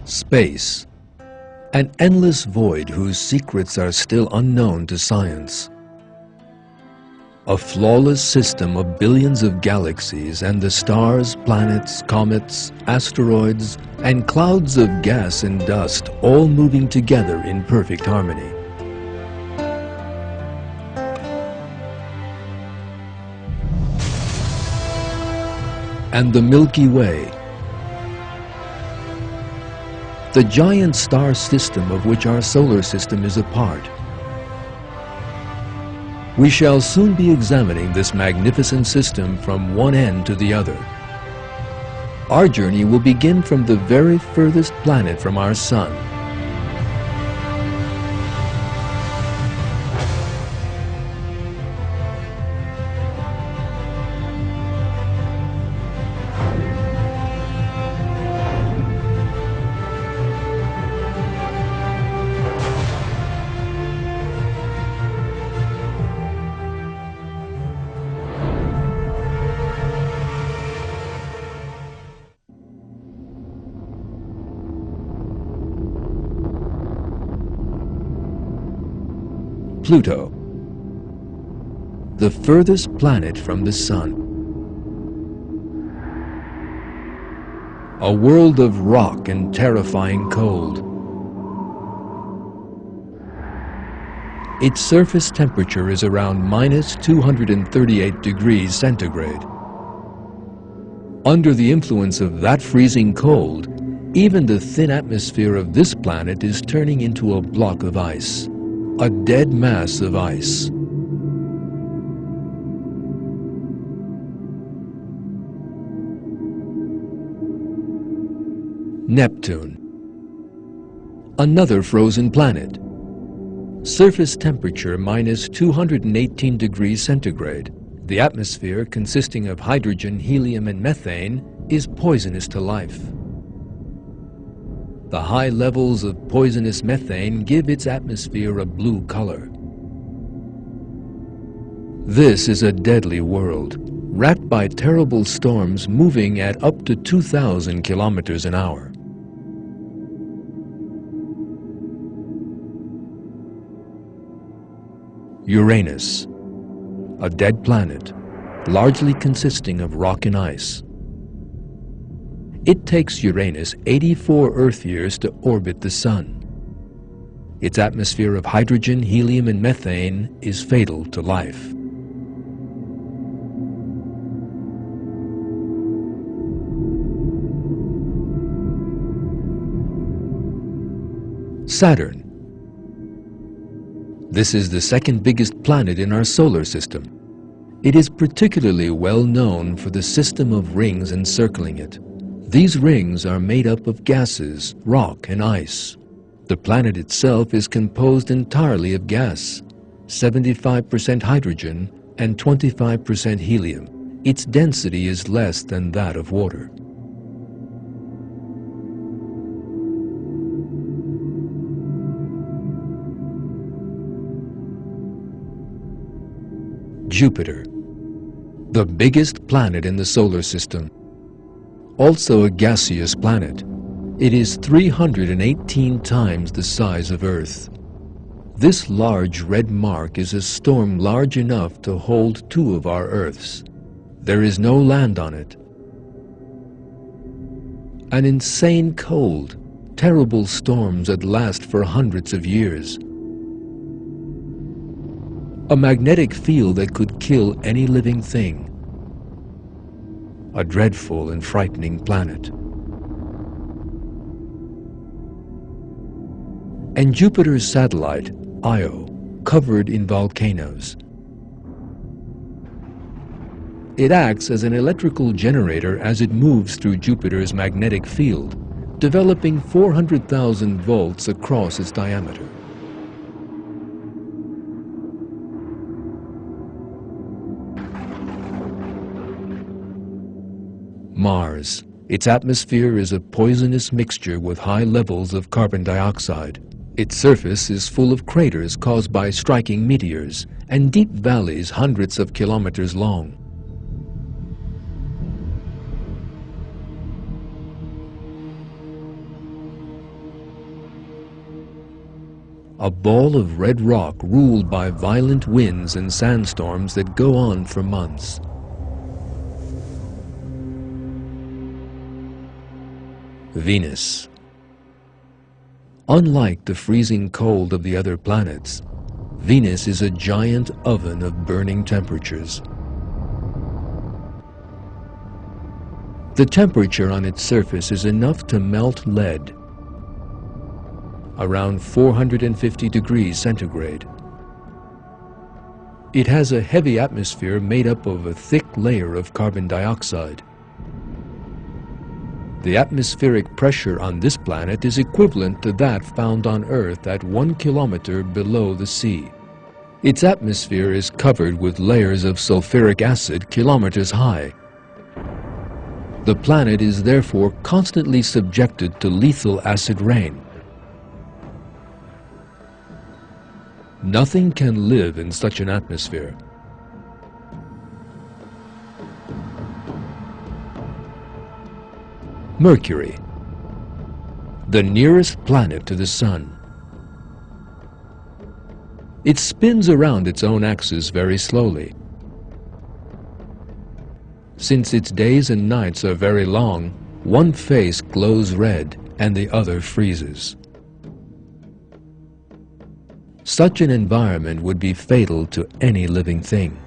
Space, an endless void whose secrets are still unknown to science. A flawless system of billions of galaxies and the stars, planets, comets, asteroids, and clouds of gas and dust all moving together in perfect harmony. And the Milky Way, the giant star system of which our solar system is a part. We shall soon be examining this magnificent system from one end to the other. Our journey will begin from the very furthest planet from our Sun. Pluto, the furthest planet from the Sun. A world of rock and terrifying cold. Its surface temperature is around -238 degrees centigrade. Under the influence of that freezing cold, even the thin atmosphere of this planet is turning into a block of ice. A dead mass of ice. Neptune, another frozen planet. Surface temperature -218 degrees centigrade. The atmosphere, consisting of hydrogen, helium, and methane, is poisonous to life. The high levels of poisonous methane give its atmosphere a blue color. This is a deadly world, racked by terrible storms moving at up to 2,000 kilometers an hour. Uranus, a dead planet, largely consisting of rock and ice. It takes Uranus 84 Earth years to orbit the Sun. Its atmosphere of hydrogen, helium, and methane is fatal to life. Saturn. This is the second biggest planet in our solar system. It is particularly well known for the system of rings encircling it. These rings are made up of gases, rock, and ice. The planet itself is composed entirely of gas, 75% hydrogen and 25% helium. Its density is less than that of water. Jupiter, the biggest planet in the solar system. Also a gaseous planet. It is 318 times the size of Earth. This large red mark is a storm large enough to hold 2 of our Earths. There is no land on it. An insane cold, terrible storms that last for hundreds of years. A magnetic field that could kill any living thing. A dreadful and frightening planet. And Jupiter's satellite, Io, covered in volcanoes. It acts as an electrical generator as it moves through Jupiter's magnetic field, developing 400,000 volts across its diameter. Mars. Its atmosphere is a poisonous mixture with high levels of carbon dioxide. Its surface is full of craters caused by striking meteors and deep valleys hundreds of kilometers long. a ball of red rock ruled by violent winds and sandstorms that go on for months. Venus. Unlike the freezing cold of the other planets, Venus is a giant oven of burning temperatures. The temperature on its surface is enough to melt lead, around 450 degrees centigrade. It has a heavy atmosphere made up of a thick layer of carbon dioxide. The atmospheric pressure on this planet is equivalent to that found on Earth at 1 kilometer below the sea. Its atmosphere is covered with layers of sulfuric acid kilometers high. The planet is therefore constantly subjected to lethal acid rain. Nothing can live in such an atmosphere. Mercury, the nearest planet to the Sun. It spins around its own axis very slowly. Since its days and nights are very long, one face glows red and the other freezes. Such an environment would be fatal to any living thing.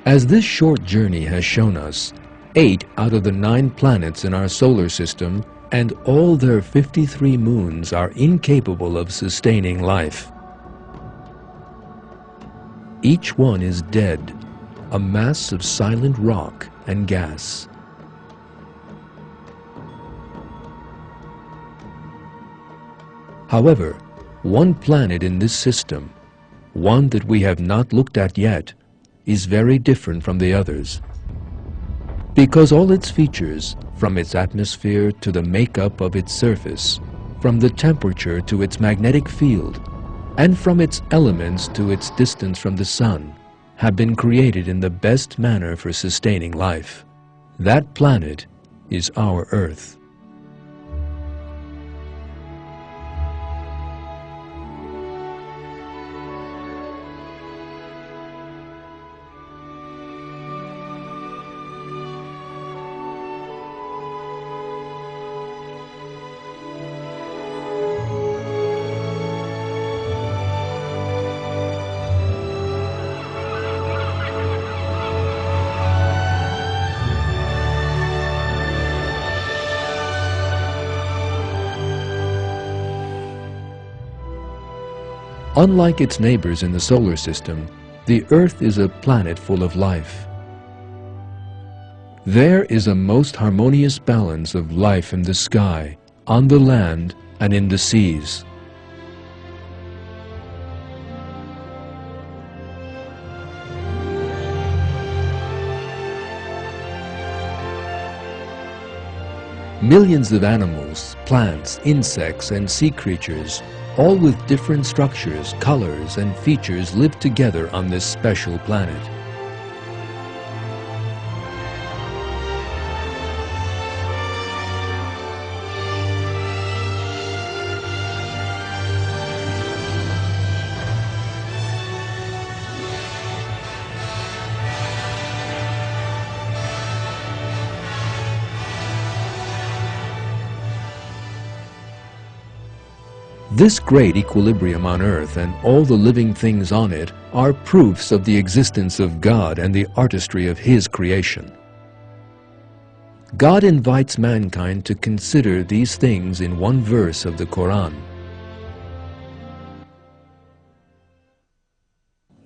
As this short journey has shown us, 8 out of the 9 planets in our solar system and all their 53 moons are incapable of sustaining life. Each one is dead, a mass of silent rock and gas. However, one planet in this system, one that we have not looked at yet, is very different from the others. Because all its features, from its atmosphere to the makeup of its surface, from the temperature to its magnetic field, and from its elements to its distance from the Sun, have been created in the best manner for sustaining life. That planet is our Earth. Unlike its neighbors in the solar system, the Earth is a planet full of life. There is a most harmonious balance of life in the sky, on the land, and in the seas. Millions of animals, plants, insects, and sea creatures, all with different structures, colors, and features, live together on this special planet. This great equilibrium on Earth and all the living things on it are proofs of the existence of God and the artistry of His creation. God invites mankind to consider these things in one verse of the Quran.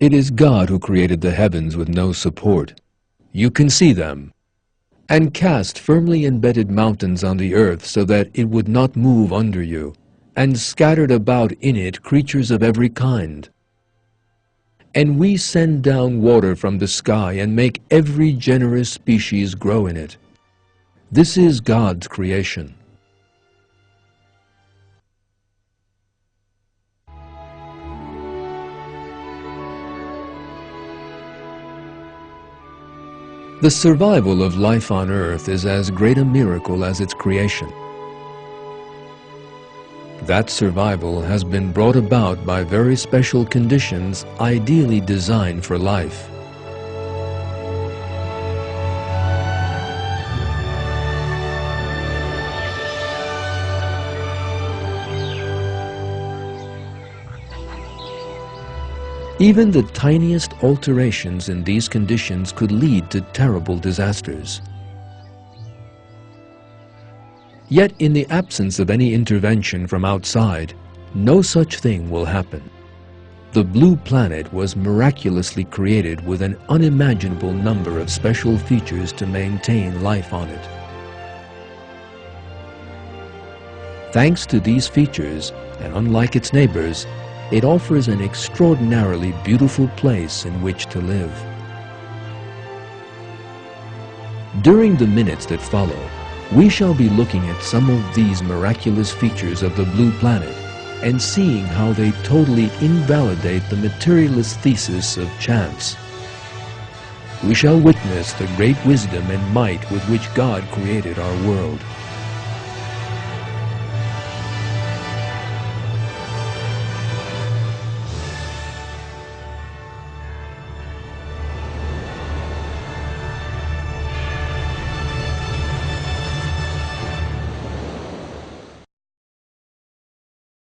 It is God who created the heavens with no support. You can see them, and cast firmly embedded mountains on the earth so that it would not move under you, and scattered about in it creatures of every kind. And we send down water from the sky and make every generous species grow in it. This is God's creation. The survival of life on Earth is as great a miracle as its creation. That survival has been brought about by very special conditions ideally designed for life. Even the tiniest alterations in these conditions could lead to terrible disasters. Yet in the absence of any intervention from outside, no such thing will happen. The blue planet was miraculously created with an unimaginable number of special features to maintain life on it. Thanks to these features, and unlike its neighbors, it offers an extraordinarily beautiful place in which to live. During the minutes that follow, we shall be looking at some of these miraculous features of the blue planet and seeing how they totally invalidate the materialist thesis of chance. We shall witness the great wisdom and might with which God created our world.